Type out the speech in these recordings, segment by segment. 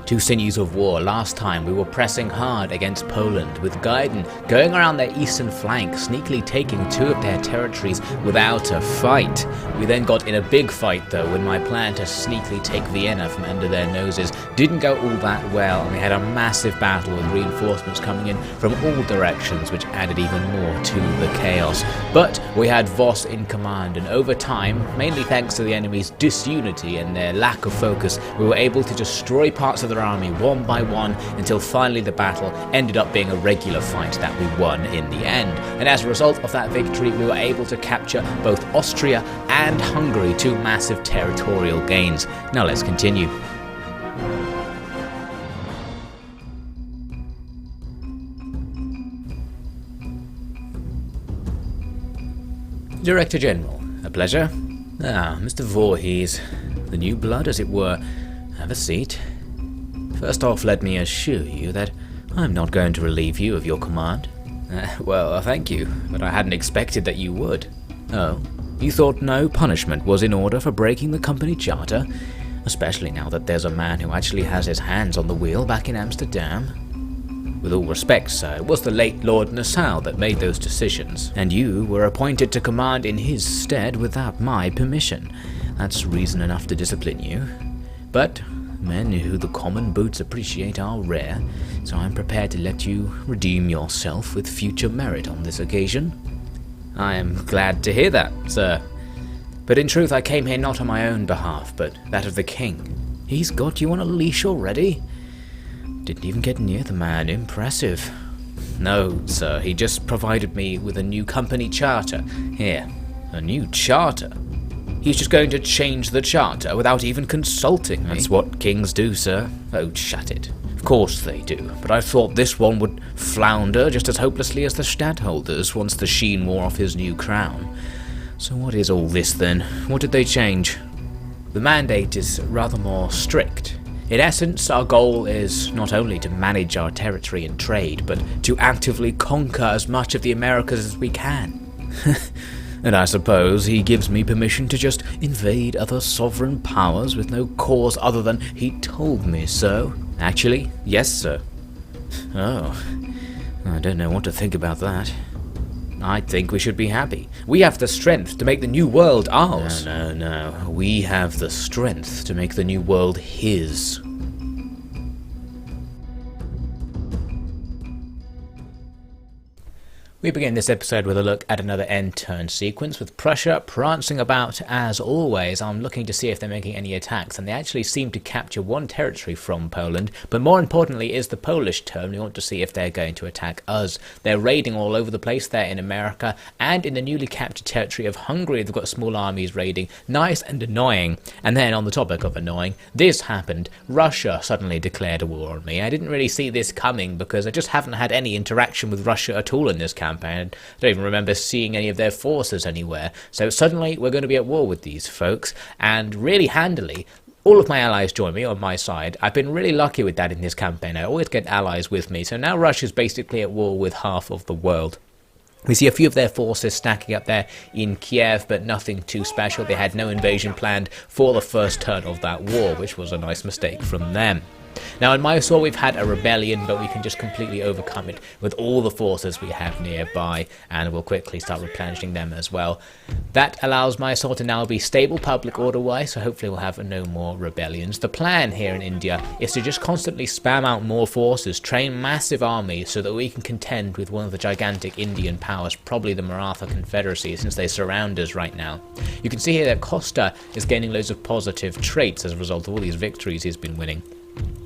to Sinews of War. Last time we were pressing hard against Poland, with Gaiden going around their eastern flank, sneakily taking 2 of their territories without a fight. We then got in a big fight though, when my plan to sneakily take Vienna from under their noses didn't go all that well, and we had a massive battle with reinforcements coming in from all directions, which added even more to the chaos. But we had Voss in command, and over time, mainly thanks to the enemy's disunity and their lack of focus, we were able to destroy parts of their army one by one until finally the battle ended up being a regular fight that we won in the end. And as a result of that victory, we were able to capture both Austria and Hungary, 2 massive territorial gains. Now let's continue. Director General, a pleasure. Ah, Mr. Voorhees, the new blood as it were. Have a seat. First off, let me assure you that I'm not going to relieve you of your command. Well, thank you, but I hadn't expected that you would. Oh, you thought no punishment was in order for breaking the company charter? Especially now that there's a man who actually has his hands on the wheel back in Amsterdam? With all respect, sir, it was the late Lord Nassau that made those decisions, and you were appointed to command in his stead without my permission. That's reason enough to discipline you. But men who the common boots appreciate are rare, so I'm prepared to let you redeem yourself with future merit on this occasion. I am glad to hear that, sir. But in truth, I came here not on my own behalf, but that of the king. He's got you on a leash already? Didn't even get near the man. Impressive. No, sir, he just provided me with a new company charter. Here, a new charter? He's just going to change the charter without even consulting me. That's what kings do, sir. Oh, shut it. Of course they do, but I thought this one would flounder just as hopelessly as the stadtholders once the sheen wore off his new crown. So what is all this then? What did they change? The mandate is rather more strict. In essence, our goal is not only to manage our territory and trade, but to actively conquer as much of the Americas as we can. And I suppose he gives me permission to just invade other sovereign powers with no cause other than he told me so. Actually, yes, sir. Oh, I don't know what to think about that. I think we should be happy. We have the strength to make the new world ours. No. We have the strength to make the new world his. We begin this episode with a look at another end-turn sequence, with Prussia prancing about as always. I'm looking to see if they're making any attacks, and they actually seem to capture 1 territory from Poland, but more importantly is the Polish turn. We want to see if they're going to attack us. They're raiding all over the place there in America, and in the newly captured territory of Hungary they've got small armies raiding. Nice and annoying. And then on the topic of annoying, this happened. Russia suddenly declared a war on me. I didn't really see this coming because I just haven't had any interaction with Russia at all in this campaign. I don't even remember seeing any of their forces anywhere. So suddenly we're going to be at war with these folks, and really handily, all of my allies join me on my side. I've been really lucky with that in this campaign. I always get allies with me, so now Russia's basically at war with half of the world. We see a few of their forces stacking up there in Kiev, but nothing too special. They had no invasion planned for the first turn of that war, which was a nice mistake from them. Now in Mysore we've had a rebellion, but we can just completely overcome it with all the forces we have nearby, and we'll quickly start replenishing them as well. That allows Mysore to now be stable public order-wise, so hopefully we'll have no more rebellions. The plan here in India is to just constantly spam out more forces, train massive armies so that we can contend with one of the gigantic Indian powers, probably the Maratha Confederacy, since they surround us right now. You can see here that Costa is gaining loads of positive traits as a result of all these victories he's been winning.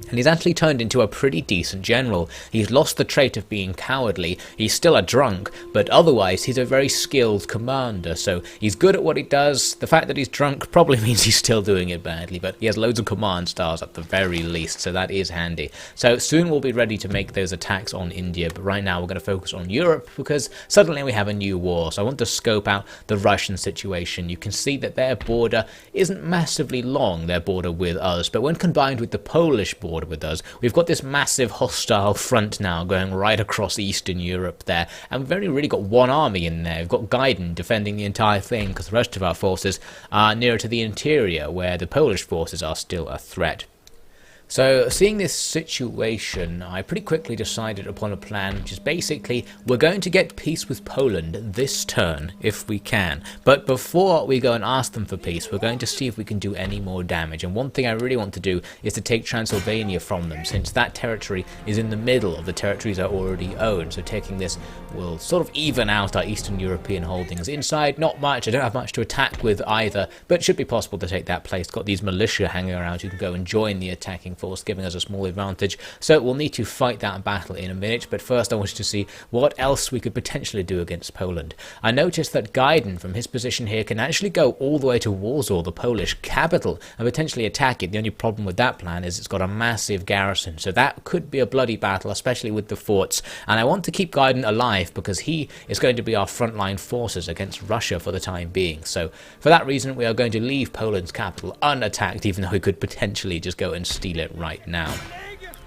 And he's actually turned into a pretty decent general. He's lost the trait of being cowardly. He's still a drunk, but otherwise he's a very skilled commander, so he's good at what he does. The fact that he's drunk probably means he's still doing it badly, but he has loads of command stars at the very least, so that is handy. So soon we'll be ready to make those attacks on India, but right now we're going to focus on Europe because suddenly we have a new war. So I want to scope out the Russian situation. You can see that their border isn't massively long, their border with us, but when combined with the Polish border with us, we've got this massive hostile front now going right across Eastern Europe there, and we've only really got one army in there. We've got Gaiden defending the entire thing because the rest of our forces are nearer to the interior where the Polish forces are still a threat. So, seeing this situation, I pretty quickly decided upon a plan, which is basically we're going to get peace with Poland this turn, if we can. But before we go and ask them for peace, we're going to see if we can do any more damage. And one thing I really want to do is to take Transylvania from them, since that territory is in the middle of the territories I already own. So taking this will sort of even out our Eastern European holdings. Inside, not much. I don't have much to attack with either, but it should be possible to take that place. Got these militia hanging around who can go and join the attacking force, giving us a small advantage. So we'll need to fight that battle in a minute, but first I wanted to see what else we could potentially do against Poland. I noticed that Gaiden from his position here can actually go all the way to Warsaw, the Polish capital, and potentially attack it. The only problem with that plan is it's got a massive garrison, so that could be a bloody battle, especially with the forts. And I want to keep Gaiden alive because he is going to be our frontline forces against Russia for the time being. So for that reason we are going to leave Poland's capital unattacked, even though we could potentially just go and steal it right now.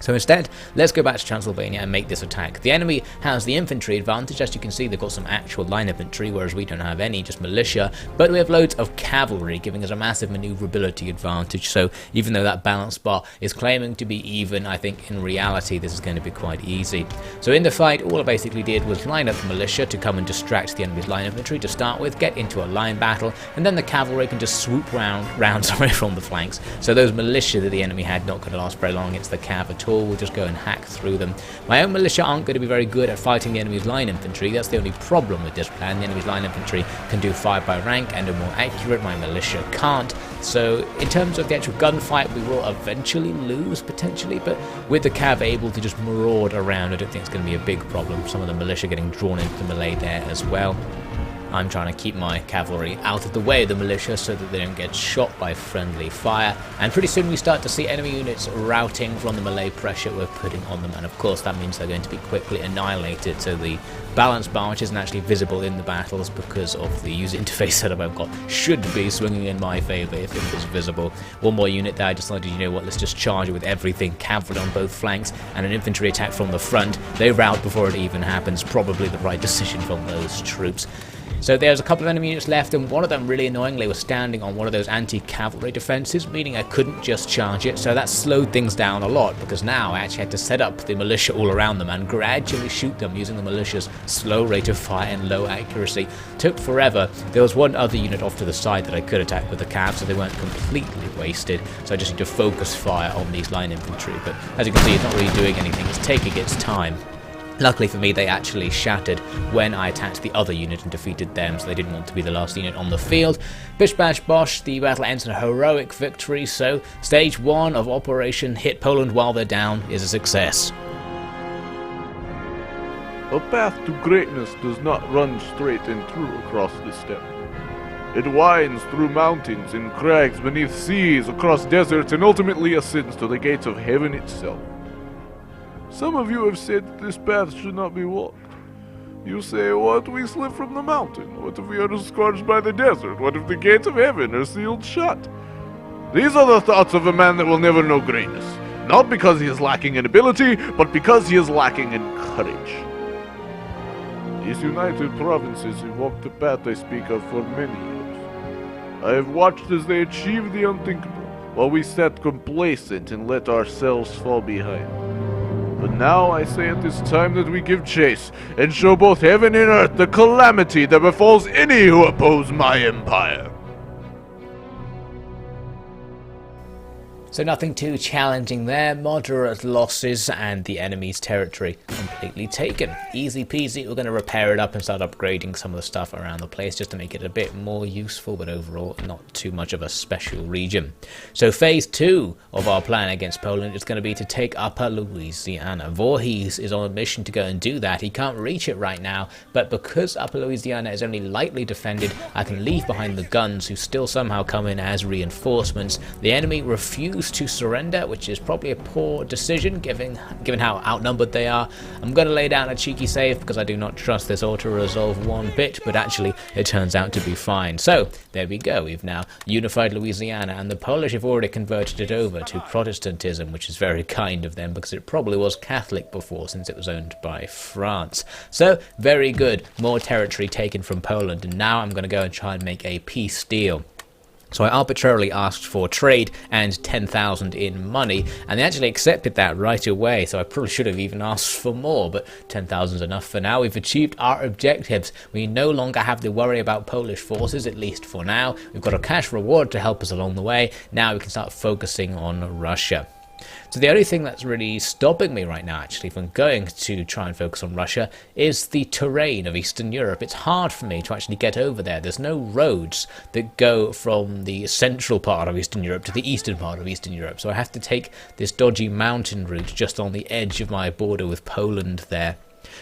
So instead, let's go back to Transylvania and make this attack. The enemy has the infantry advantage. As you can see, they've got some actual line infantry, whereas we don't have any, just militia. But we have loads of cavalry, giving us a massive maneuverability advantage. So even though that balance bar is claiming to be even, I think in reality this is going to be quite easy. So in the fight, all I basically did was line up the militia to come and distract the enemy's line infantry to start with, get into a line battle, and then the cavalry can just swoop round from the flanks. So those militia that the enemy had not going to last very long against the cav at all. We'll just go and hack through them. My own militia aren't going to be very good at fighting the enemy's line infantry. That's the only problem with this plan. The enemy's line infantry can do fire by rank and are more accurate. My militia can't. So in terms of the actual gunfight, we will eventually lose potentially, but with the cav able to just maraud around, I don't think it's going to be a big problem. Some of the militia getting drawn into the melee there as well. I'm trying to keep my cavalry out of the way of the militia so that they don't get shot by friendly fire. And pretty soon we start to see enemy units routing from the melee pressure we're putting on them. And of course that means they're going to be quickly annihilated. So the balance bar, which isn't actually visible in the battles because of the user interface setup I've got, should be swinging in my favour if it was visible. One more unit there, I decided, you know what, let's just charge it with everything. Cavalry on both flanks and an infantry attack from the front. They rout before it even happens. Probably the right decision from those troops. So there's a couple of enemy units left, and one of them, really annoyingly, was standing on one of those anti-cavalry defences, meaning I couldn't just charge it, so that slowed things down a lot, because now I actually had to set up the militia all around them and gradually shoot them using the militia's slow rate of fire and low accuracy. Took forever. There was one other unit off to the side that I could attack with the cav, so they weren't completely wasted, so I just need to focus fire on these line infantry, but as you can see, it's not really doing anything, it's taking its time. Luckily for me, they actually shattered when I attacked the other unit and defeated them, so they didn't want to be the last unit on the field. Bish bash bosh, the battle ends in a heroic victory, so stage 1 of Operation Hit Poland While They're Down is a success. A path to greatness does not run straight and true across the steppe. It winds through mountains and crags beneath seas, across deserts, and ultimately ascends to the gates of heaven itself. Some of you have said that this path should not be walked. You say, what if we slip from the mountain? What if we are scorched by the desert? What if the gates of heaven are sealed shut? These are the thoughts of a man that will never know greatness. Not because he is lacking in ability, but because he is lacking in courage. These united provinces have walked the path I speak of for many years. I have watched as they achieved the unthinkable, while we sat complacent and let ourselves fall behind. But now I say it is time that we give chase, and show both heaven and earth the calamity that befalls any who oppose my empire. So nothing too challenging there, moderate losses and the enemy's territory completely taken. Easy peasy, we're going to repair it up and start upgrading some of the stuff around the place just to make it a bit more useful, but overall not too much of a special region. So phase 2 of our plan against Poland is going to be to take Upper Louisiana. Voorhees is on a mission to go and do that. He can't reach it right now, but because Upper Louisiana is only lightly defended, I can leave behind the guns who still somehow come in as reinforcements. The enemy refuse to surrender, which is probably a poor decision given how outnumbered they are. I'm going to lay down a cheeky save because I do not trust this auto-resolve one bit, but actually it turns out to be fine. So there we go, we've now unified Louisiana, and the Polish have already converted it over to Protestantism, which is very kind of them because it probably was Catholic before since it was owned by France. So very good, more territory taken from Poland, and now I'm going to go and try and make a peace deal. So I arbitrarily asked for trade and 10,000 in money, and they actually accepted that right away, so I probably should have even asked for more, but 10,000 is enough for now. We've achieved our objectives. We no longer have to worry about Polish forces, at least for now. We've got a cash reward to help us along the way. Now we can start focusing on Russia. So the only thing that's really stopping me right now, actually, from going to try and focus on Russia is the terrain of Eastern Europe. It's hard for me to actually get over there. There's no roads that go from the central part of Eastern Europe to the eastern part of Eastern Europe. So I have to take this dodgy mountain route just on the edge of my border with Poland there.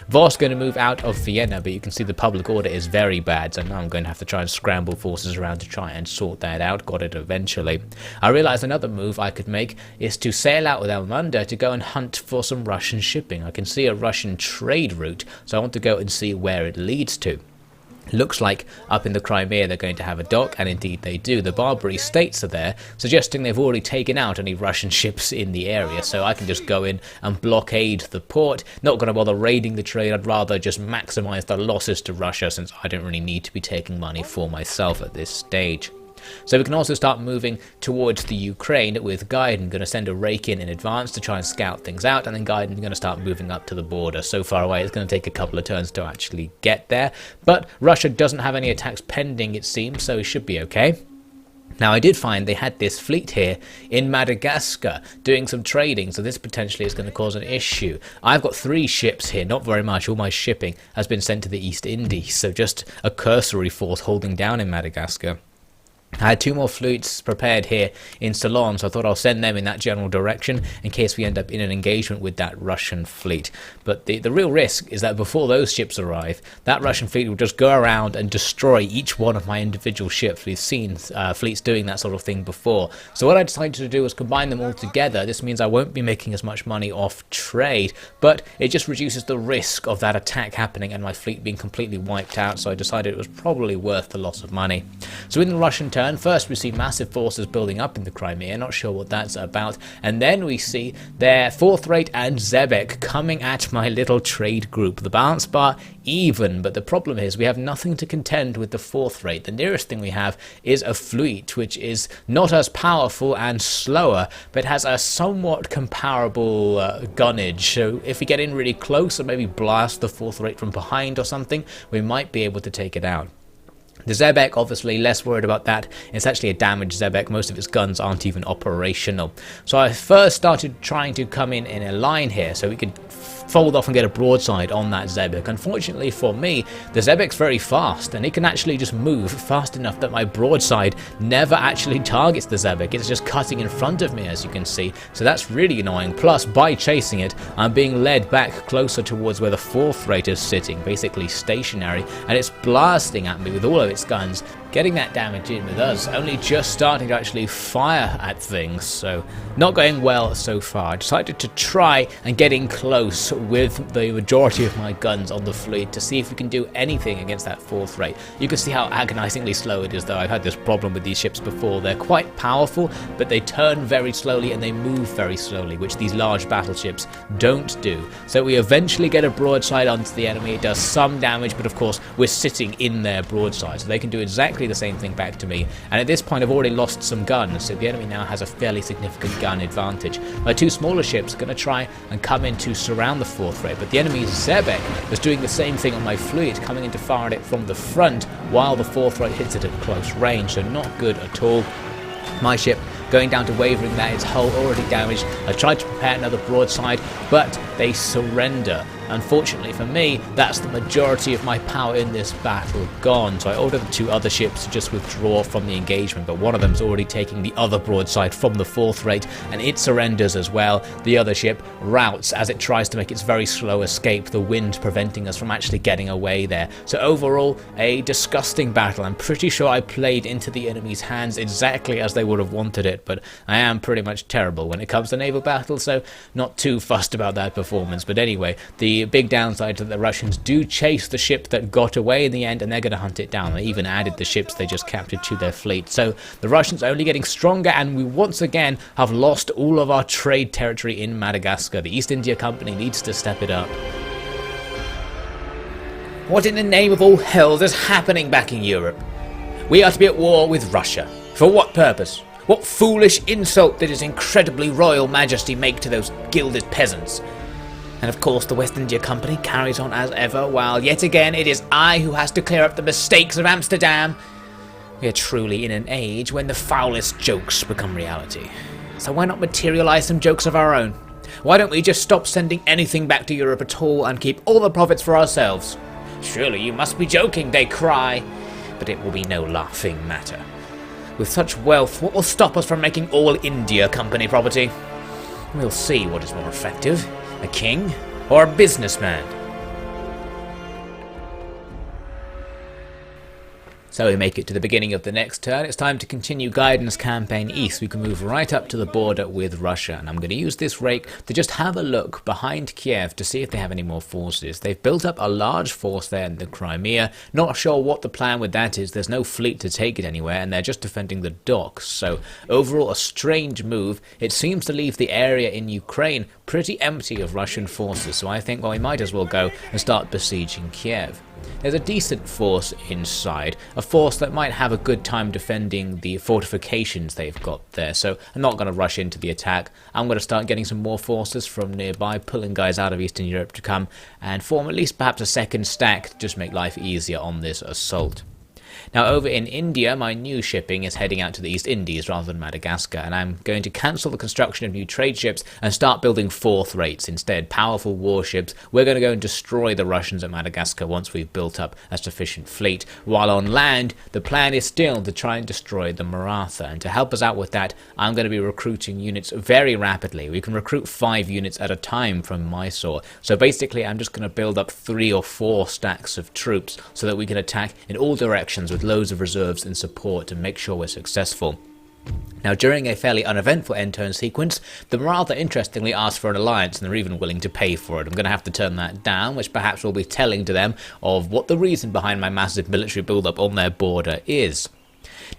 Voss going to move out of Vienna, but you can see the public order is very bad, so now I'm going to have to try and scramble forces around to try and sort that out. Got it eventually. I realised another move I could make is to sail out with Elmunda to go and hunt for some Russian shipping. I can see a Russian trade route, so I want to go and see where it leads to. Looks like up in the Crimea they're going to have a dock, and indeed they do. The Barbary States are there, suggesting they've already taken out any Russian ships in the area, so I can just go in and blockade the port. Not going to bother raiding the trade, I'd rather just maximise the losses to Russia, since I don't really need to be taking money for myself at this stage. So we can also start moving towards the Ukraine with Gaiden. Going to send a rake in advance to try and scout things out, and then Gaiden's going to start moving up to the border. So far away it's going to take a couple of turns to actually get there, but Russia doesn't have any attacks pending, it seems, so it should be okay. Now I did find they had this fleet here in Madagascar doing some trading, so this potentially is going to cause an issue. I've got 3 ships here, not very much. All my shipping has been sent to the East Indies, so just a cursory force holding down in Madagascar. I had 2 more fleets prepared here in Ceylon, so I thought I'll send them in that general direction in case we end up in an engagement with that Russian fleet. But the real risk is that before those ships arrive, that Russian fleet will just go around and destroy each one of my individual ships. We've seen fleets doing that sort of thing before. So what I decided to do was combine them all together. This means I won't be making as much money off trade, but it just reduces the risk of that attack happening and my fleet being completely wiped out, so I decided it was probably worth the loss of money. So in the Russian turn, first we see massive forces building up in the Crimea, not sure what that's about, and then we see their 4th Rate and Zebek coming at my little trade group. The balance bar even, but the problem is we have nothing to contend with the 4th Rate. The nearest thing we have is a fleet, which is not as powerful and slower, but has a somewhat comparable gunnage, so if we get in really close and maybe blast the 4th Rate from behind or something, we might be able to take it out. The Zebek, obviously, less worried about that. It's actually a damaged Zebek. Most of its guns aren't even operational. So I first started trying to come in a line here so we could fold off and get a broadside on that Zebek. Unfortunately for me, the Zebek's very fast, and it can actually just move fast enough that my broadside never actually targets the Zebek. It's just cutting in front of me, as you can see. So that's really annoying. Plus, by chasing it, I'm being led back closer towards where the 4th Rate is sitting, basically stationary, and it's blasting at me with all of its guns, getting that damage in with us only just starting to actually fire at things, so not going well so far. I decided to try and get in close with the majority of my guns on the fleet to see if we can do anything against that 4th Rate. You can see how agonizingly slow it is, though. I've had this problem with these ships before. They're quite powerful, but they turn very slowly and they move very slowly, which these large battleships don't do. So we eventually get a broadside onto the enemy. It does some damage, but of course we're sitting in their broadside, so they can do exactly the same thing back to me. And at this point I've already lost some guns, so the enemy now has a fairly significant gun advantage. My 2 smaller ships are going to try and come in to surround the 4th Rate, but the enemy's Zebek was doing the same thing on my fleet, coming in to fire at it from the front while the 4th Rate hits it at close range, so not good at all. My ship going down to wavering there, its hull already damaged. I tried to prepare another broadside, but they surrender. Unfortunately for me, that's the majority of my power in this battle gone, so I ordered the 2 other ships to just withdraw from the engagement, but one of them's already taking the other broadside from the 4th Rate, and it surrenders as well. The other ship routs as it tries to make its very slow escape, the wind preventing us from actually getting away there. So overall, a disgusting battle. I'm pretty sure I played into the enemy's hands exactly as they would have wanted it, but I am pretty much terrible when it comes to naval battles, so not too fussed about that performance. But anyway, the big downside is that the Russians do chase the ship that got away in the end, and they're going to hunt it down. They even added the ships they just captured to their fleet. So the Russians are only getting stronger, and we once again have lost all of our trade territory in Madagascar. The East India Company needs to step it up. What in the name of all hells is happening back in Europe? We are to be at war with Russia. For what purpose? What foolish insult did His Incredibly Royal Majesty make to those gilded peasants? And of course the West India Company carries on as ever, while yet again it is I who has to clear up the mistakes of Amsterdam. We are truly in an age when the foulest jokes become reality. So why not materialise some jokes of our own? Why don't we just stop sending anything back to Europe at all and keep all the profits for ourselves? Surely you must be joking, they cry. But it will be no laughing matter. With such wealth, what will stop us from making all India company property? We'll see what is more effective, a king or a businessman. So we make it to the beginning of the next turn. It's time to continue guidance campaign east. We can move right up to the border with Russia, and I'm going to use this rake to just have a look behind Kiev to see if they have any more forces. They've built up a large force there in the Crimea. Not sure what the plan with that is. There's no fleet to take it anywhere, and they're just defending the docks. So overall, a strange move. It seems to leave the area in Ukraine pretty empty of Russian forces. So I think, well, we might as well go and start besieging Kiev. There's a decent force inside, a force that might have a good time defending the fortifications they've got there, so I'm not going to rush into the attack. I'm going to start getting some more forces from nearby, pulling guys out of Eastern Europe to come and form at least perhaps a second stack to just make life easier on this assault. Now over in India, my new shipping is heading out to the East Indies rather than Madagascar, and I'm going to cancel the construction of new trade ships and start building fourth rates instead, powerful warships. We're going to go and destroy the Russians at Madagascar once we've built up a sufficient fleet, while on land the plan is still to try and destroy the Maratha, and to help us out with that I'm going to be recruiting units very rapidly. We can recruit 5 units at a time from Mysore, so basically I'm just going to build up 3 or 4 stacks of troops so that we can attack in all directions with loads of reserves and support to make sure we're successful. Now during a fairly uneventful end turn sequence, the Maratha interestingly asked for an alliance, and they're even willing to pay for it. I'm going to have to turn that down, which perhaps will be telling to them of what the reason behind my massive military build-up on their border is.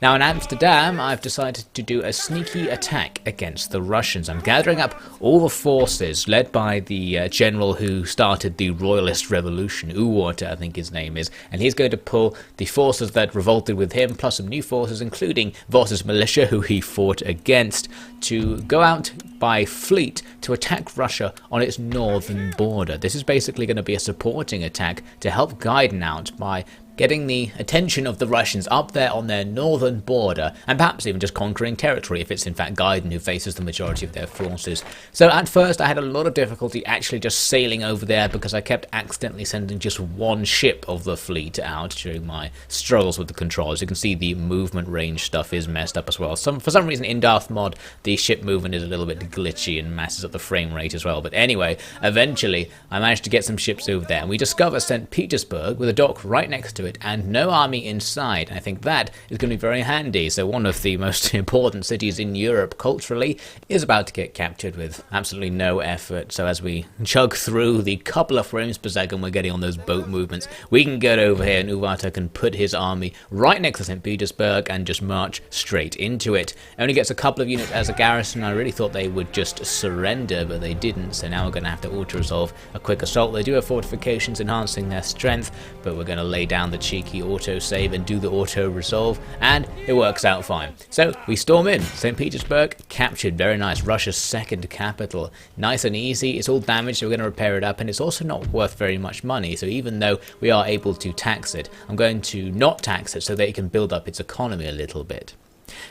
Now in Amsterdam, I've decided to do a sneaky attack against the Russians. I'm gathering up all the forces led by the general who started the Royalist Revolution, Uwarte I think his name is, and he's going to pull the forces that revolted with him, plus some new forces including Voss's militia who he fought against, to go out by fleet to attack Russia on its northern border. This is basically going to be a supporting attack to help Gaiden out by getting the attention of the Russians up there on their northern border, and perhaps even just conquering territory if it's in fact Gaiden who faces the majority of their forces. So at first I had a lot of difficulty actually just sailing over there because I kept accidentally sending just one ship of the fleet out during my struggles with the controls. You can see the movement range stuff is messed up as well. For some reason in DarthMod the ship movement is a little bit glitchy and messes up the frame rate as well. But anyway, eventually I managed to get some ships over there, and we discover St Petersburg with a dock right next to it and no army inside. I think that is going to be very handy. So one of the most important cities in Europe culturally is about to get captured with absolutely no effort. So as we chug through the couple of frames per second we're getting on those boat movements, we can get over here and Uwarte can put his army right next to St Petersburg and just march straight into it. Only gets a couple of units as a garrison. I really thought they would just surrender, but they didn't, so now we're going to have to auto-resolve a quick assault. They do have fortifications enhancing their strength, but we're going to lay down the cheeky auto-save and do the auto-resolve, and it works out fine. So we storm in. St Petersburg captured. Very nice. Russia's second capital. Nice and easy. It's all damaged, so we're going to repair it up, and it's also not worth very much money, so even though we are able to tax it, I'm going to not tax it so that it can build up its economy a little bit.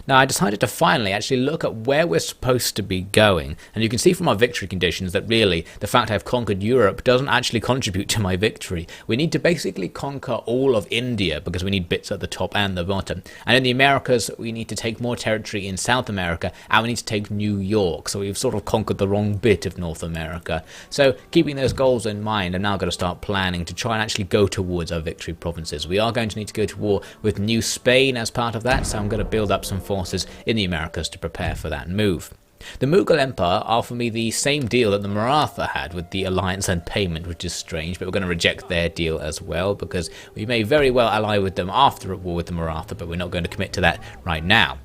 Now I decided to finally actually look at where we're supposed to be going, and you can see from our victory conditions that really the fact I've conquered Europe doesn't actually contribute to my victory. We need to basically conquer all of India because we need bits at the top and the bottom, and in the Americas we need to take more territory in South America, and we need to take New York, so we've sort of conquered the wrong bit of North America. So keeping those goals in mind, I'm now going to start planning to try and actually go towards our victory provinces. We are going to need to go to war with New Spain as part of that, so I'm going to build up some forces in the Americas to prepare for that move. The Mughal Empire offer me the same deal that the Maratha had with the alliance and payment, which is strange, but we're going to reject their deal as well because we may very well ally with them after a war with the Maratha, but we're not going to commit to that right now.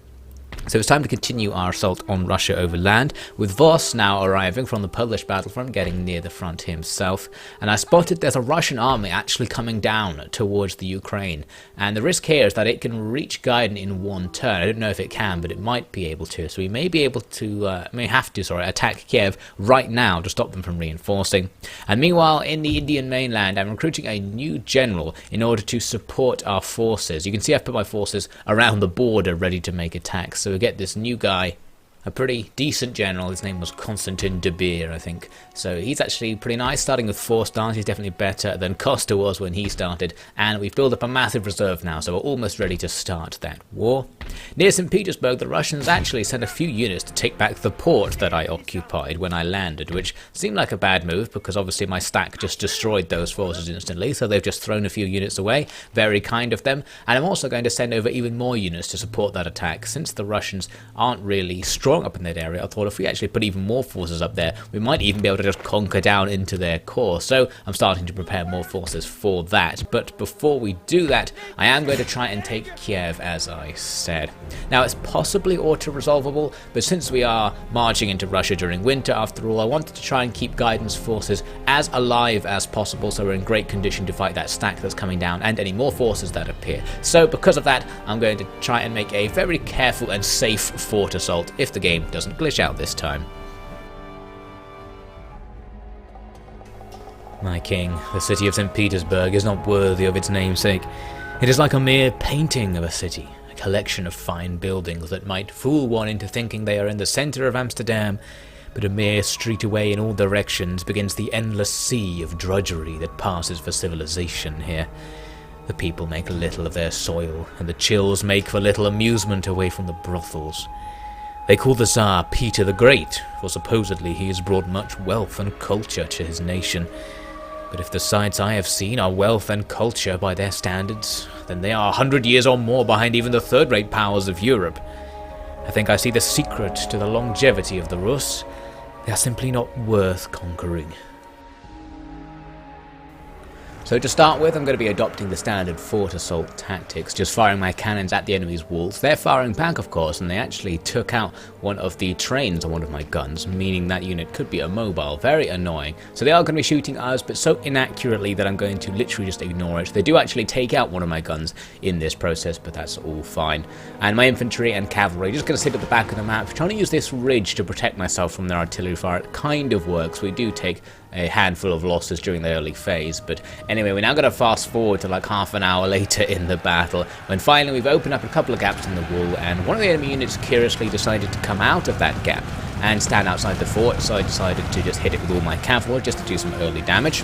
So it's time to continue our assault on Russia over land, with Voss now arriving from the Polish battlefront, getting near the front himself. And I spotted there's a Russian army actually coming down towards the Ukraine. And the risk here is that it can reach Gaiden in one turn. I don't know if it can, but it might be able to. So we may be able to, attack Kiev right now to stop them from reinforcing. And meanwhile, in the Indian mainland, I'm recruiting a new general in order to support our forces. You can see I've put my forces around the border ready to make attacks. So we get this new guy, a pretty decent general. His name was Konstantin de Beer, I think. So he's actually pretty nice. Starting with 4 stars, he's definitely better than Costa was when he started. And we've built up a massive reserve now, so we're almost ready to start that war. Near St Petersburg, the Russians actually sent a few units to take back the port that I occupied when I landed, which seemed like a bad move because obviously my stack just destroyed those forces instantly, so they've just thrown a few units away. Very kind of them. And I'm also going to send over even more units to support that attack. Since the Russians aren't really strong up in that area, I thought if we actually put even more forces up there, we might even be able to just conquer down into their core. So I'm starting to prepare more forces for that. But before we do that, I am going to try and take Kiev, as I said. Now, it's possibly auto-resolvable, but since we are marching into Russia during winter, after all, I wanted to try and keep Gaiden's forces as alive as possible, so we're in great condition to fight that stack that's coming down and any more forces that appear. So because of that, I'm going to try and make a very careful and safe fort assault if the game doesn't glitch out this time. My king, the city of St Petersburg is not worthy of its namesake. It is like a mere painting of a city, a collection of fine buildings that might fool one into thinking they are in the centre of Amsterdam, but a mere street away in all directions begins the endless sea of drudgery that passes for civilization here. The people make little of their soil, and the chills make for little amusement away from the brothels. They call the Tsar Peter the Great, for supposedly he has brought much wealth and culture to his nation. But if the sights I have seen are wealth and culture by their standards, then they are 100 years or more behind even the third-rate powers of Europe. I think I see the secret to the longevity of the Rus. They are simply not worth conquering. So to start with, I'm going to be adopting the standard fort assault tactics, just firing my cannons at the enemy's walls. They're firing back, of course, and they actually took out one of the trains on one of my guns, meaning that unit could be immobile. Very annoying. So they are going to be shooting us, but so inaccurately that I'm going to literally just ignore it. They do actually take out one of my guns in this process, but that's all fine. And my infantry and cavalry just going to sit at the back of the map, trying to use this ridge to protect myself from their artillery fire. It kind of works. We do take a handful of losses during the early phase, but anyway, we're now going to fast forward to like half an hour later in the battle, when finally we've opened up a couple of gaps in the wall, and one of the enemy units curiously decided to come out of that gap and stand outside the fort, so I decided to just hit it with all my cavalry just to do some early damage.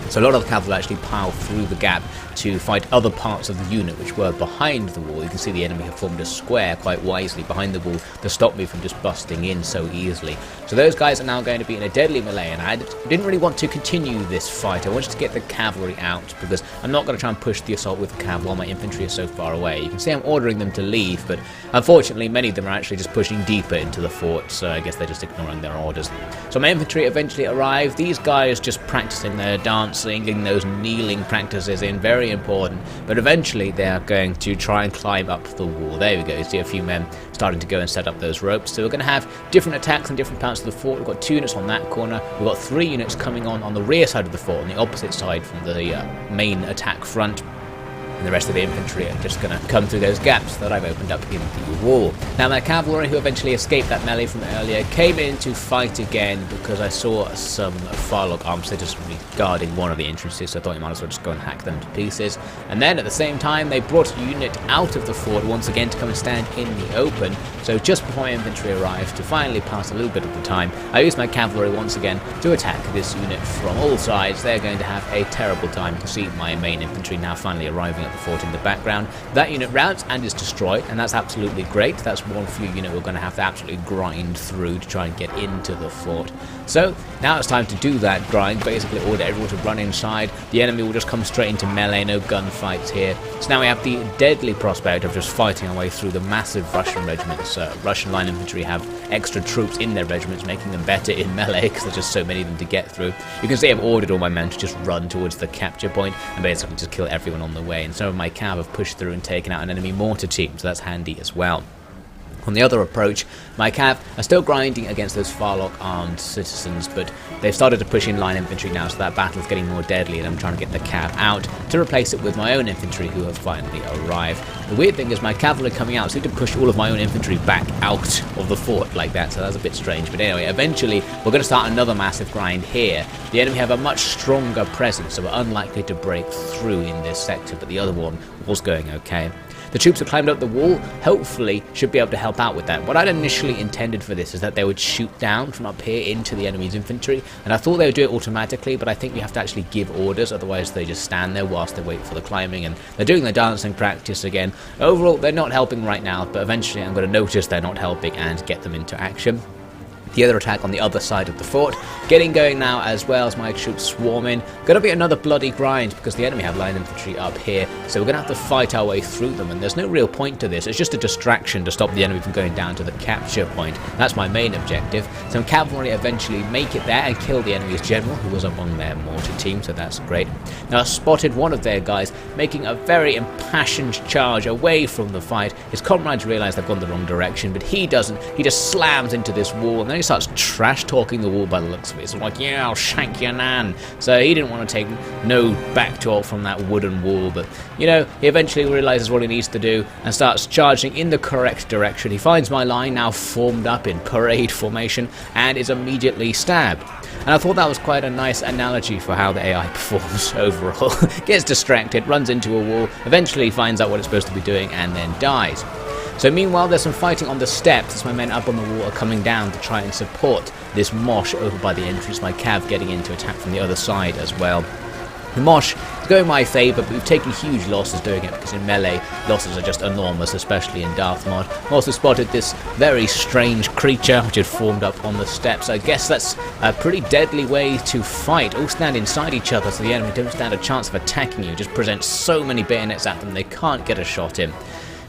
So a lot of the cavalry actually pile through the gap to fight other parts of the unit which were behind the wall. You can see the enemy have formed a square quite wisely behind the wall to stop me from just busting in so easily. So those guys are now going to be in a deadly melee, and I didn't really want to continue this fight. I wanted to get the cavalry out because I'm not going to try and push the assault with the cav while my infantry is so far away. You can see I'm ordering them to leave, but unfortunately many of them are actually just pushing deeper into the fort, so I guess they're just ignoring their orders. So my infantry eventually arrived. These guys just practicing their dancing, getting those kneeling practices in, very important, but eventually they are going to try and climb up the wall. There we go, you see a few men starting to go and set up those ropes. So we're going to have different attacks on different parts of the fort. We've got 2 units on that corner, we've got 3 units coming on the rear side of the fort, on the opposite side from the main attack front. And the rest of the infantry are just going to come through those gaps that I've opened up in the wall. Now my cavalry, who eventually escaped that melee from earlier, came in to fight again because I saw some Farlock arms just guarding one of the entrances, so I thought you might as well just go and hack them to pieces. And then at the same time they brought a unit out of the fort once again to come and stand in the open. So just before my infantry arrived, to finally pass a little bit of the time, I used my cavalry once again to attack this unit from all sides. They're going to have a terrible time. You can see my main infantry now finally arriving at the fort in the background. That unit routs and is destroyed, and that's absolutely great. That's one few unit we're going to have to absolutely grind through to try and get into the fort. So now it's time to do that grind, basically order everyone to run inside. The enemy will just come straight into melee, no gunfights here. So now we have the deadly prospect of just fighting our way through the massive Russian regiments. Russian line infantry have extra troops in their regiments, making them better in melee because there's just so many of them to get through. You can see I've ordered all my men to just run towards the capture point and basically just kill everyone on the way, and some of my cav have pushed through and taken out an enemy mortar team, so that's handy as well. On the other approach, my cav are still grinding against those Farlock armed citizens, but they've started to push in line infantry now, so that battle's getting more deadly, and I'm trying to get the cav out to replace it with my own infantry who have finally arrived. The weird thing is my cavalry coming out seem to push all of my own infantry back out of the fort like that, so that's a bit strange. But anyway, eventually we're going to start another massive grind here. The enemy have a much stronger presence, so we're unlikely to break through in this sector, but the other one was going okay. The troops have climbed up the wall, hopefully should be able to help out with that. What I'd initially intended for this is that they would shoot down from up here into the enemy's infantry, and I thought they would do it automatically, but I think you have to actually give orders, otherwise they just stand there whilst they wait for the climbing, and they're doing their dancing practice again. Overall, they're not helping right now, but eventually I'm going to notice they're not helping and get them into action. The other attack on the other side of the fort, getting going now as well as my troops swarm in. Gonna be another bloody grind because the enemy have line infantry up here, so we're gonna have to fight our way through them, and there's no real point to this. It's just a distraction to stop the enemy from going down to the capture point. That's my main objective. Some cavalry eventually make it there and kill the enemy's general, who was among their mortar team, so that's great. Now I spotted one of their guys making a very impassioned charge away from the fight. His comrades realise they've gone the wrong direction, but he doesn't. He just slams into this wall, and then he starts trash talking the wall by the looks of it. It's like, yeah, I'll shank your nan. So he didn't want to take no back talk from that wooden wall, but you know, he eventually realizes what he needs to do and starts charging in the correct direction. He finds my line now formed up in parade formation and is immediately stabbed. And I thought that was quite a nice analogy for how the AI performs overall. Gets distracted, runs into a wall, eventually finds out what it's supposed to be doing, and then dies. So meanwhile, there's some fighting on the steps as my men up on the wall are coming down to try and support this mosh over by the entrance. My cav getting in to attack from the other side as well. The mosh is going my favour, but we've taken huge losses doing it because in melee, losses are just enormous, especially in DarthMod. Also spotted this very strange creature which had formed up on the steps. I guess that's a pretty deadly way to fight. All stand inside each other so the enemy don't stand a chance of attacking you. Just present so many bayonets at them they can't get a shot in.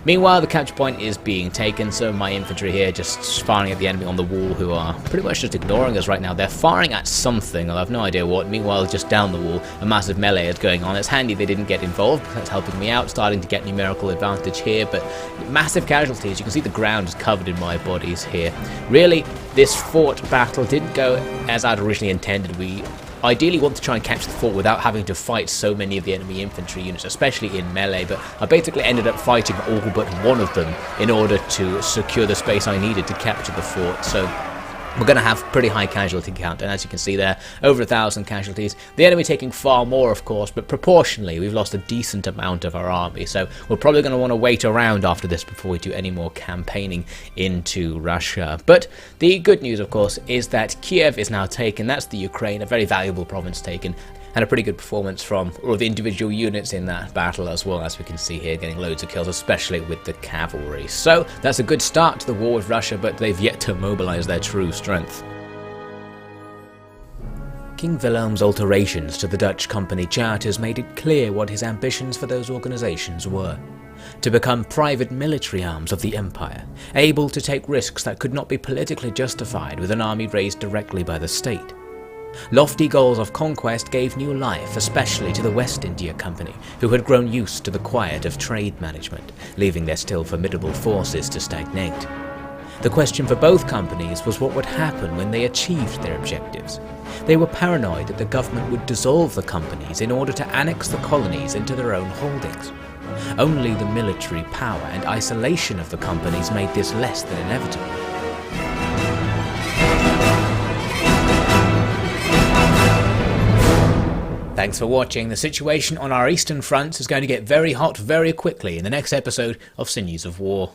Meanwhile, the capture point is being taken, so my infantry here just firing at the enemy on the wall, who are pretty much just ignoring us right now. They're firing at something, I have no idea what. Meanwhile, just down the wall, a massive melee is going on. It's handy they didn't get involved, because that's helping me out, starting to get numerical advantage here, but massive casualties. You can see the ground is covered in my bodies here. Really, this fort battle didn't go as I'd originally intended. We ideally want to try and capture the fort without having to fight so many of the enemy infantry units, especially in melee, but I basically ended up fighting all but one of them in order to secure the space I needed to capture the fort. So we're going to have pretty high casualty count, and as you can see there, over 1,000 casualties. The enemy taking far more, of course, but proportionally we've lost a decent amount of our army, so we're probably going to want to wait around after this before we do any more campaigning into Russia. But the good news, of course, is that Kiev is now taken. That's the Ukraine, a very valuable province taken, and a pretty good performance from all of the individual units in that battle as well, as we can see here, getting loads of kills, especially with the cavalry. So that's a good start to the war with Russia, but they've yet to mobilize their true strength. King Wilhelm's alterations to the Dutch company charters made it clear what his ambitions for those organizations were: to become private military arms of the empire, able to take risks that could not be politically justified with an army raised directly by the state. Lofty goals of conquest gave new life, especially to the West India Company, who had grown used to the quiet of trade management, leaving their still formidable forces to stagnate. The question for both companies was what would happen when they achieved their objectives. They were paranoid that the government would dissolve the companies in order to annex the colonies into their own holdings. Only the military power and isolation of the companies made this less than inevitable. Thanks for watching. The situation on our eastern fronts is going to get very hot very quickly in the next episode of Sinews of War.